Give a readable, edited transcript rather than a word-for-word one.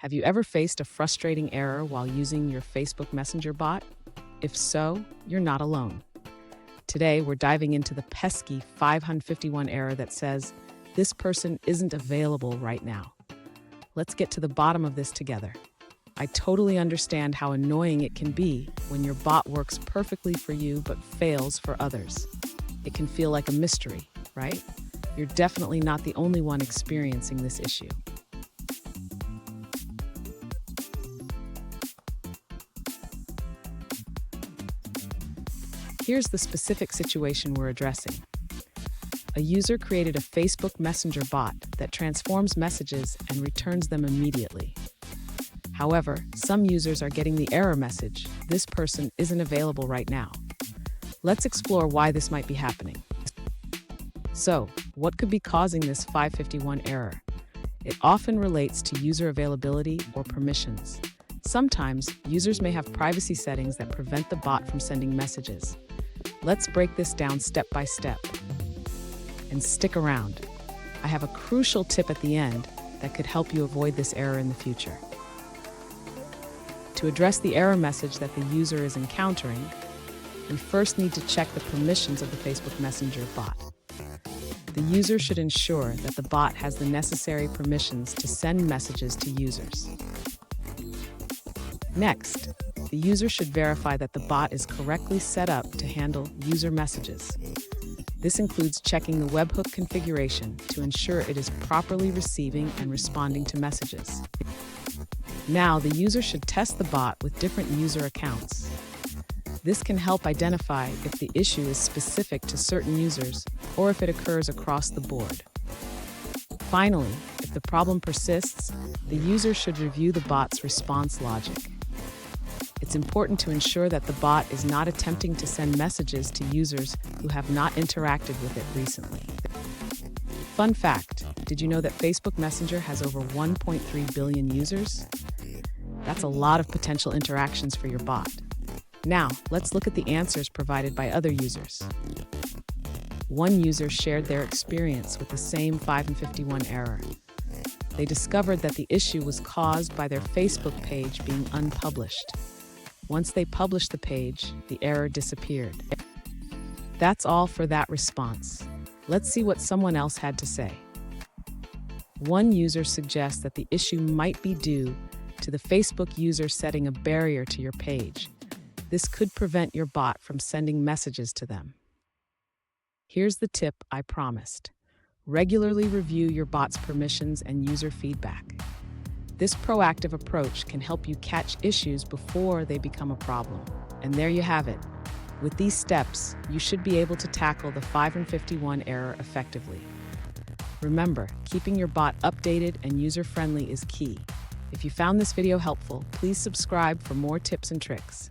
Have you ever faced a frustrating error while using your Facebook Messenger bot? If so, you're not alone. Today, we're diving into the pesky 551 error that says, "This person isn't available right now." Let's get to the bottom of this together. I totally understand how annoying it can be when your bot works perfectly for you but fails for others. It can feel like a mystery, right? You're definitely not the only one experiencing this issue. Here's the specific situation we're addressing. A user created a Facebook Messenger bot that transforms messages and returns them immediately. However, some users are getting the error message, "This person isn't available right now." Let's explore why this might be happening. So, what could be causing this 551 error? It often relates to user availability or permissions. Sometimes, users may have privacy settings that prevent the bot from sending messages. Let's break this down step by step. And stick around. I have a crucial tip at the end that could help you avoid this error in the future. To address the error message that the user is encountering, we first need to check the permissions of the Facebook Messenger bot. The user should ensure that the bot has the necessary permissions to send messages to users. Next, the user should verify that the bot is correctly set up to handle user messages. This includes checking the webhook configuration to ensure it is properly receiving and responding to messages. Now, the user should test the bot with different user accounts. This can help identify if the issue is specific to certain users or if it occurs across the board. Finally, if the problem persists, the user should review the bot's response logic. It's important to ensure that the bot is not attempting to send messages to users who have not interacted with it recently. Fun fact, did you know that Facebook Messenger has over 1.3 billion users? That's a lot of potential interactions for your bot. Now, let's look at the answers provided by other users. One user shared their experience with the same 551 error. They discovered that the issue was caused by their Facebook page being unpublished. Once they published the page, the error disappeared. That's all for that response. Let's see what someone else had to say. One user suggests that the issue might be due to the Facebook user setting a barrier to your page. This could prevent your bot from sending messages to them. Here's the tip I promised. Regularly review your bot's permissions and user feedback. This proactive approach can help you catch issues before they become a problem. And there you have it. With these steps, you should be able to tackle the 551 error effectively. Remember, keeping your bot updated and user-friendly is key. If you found this video helpful, please subscribe for more tips and tricks.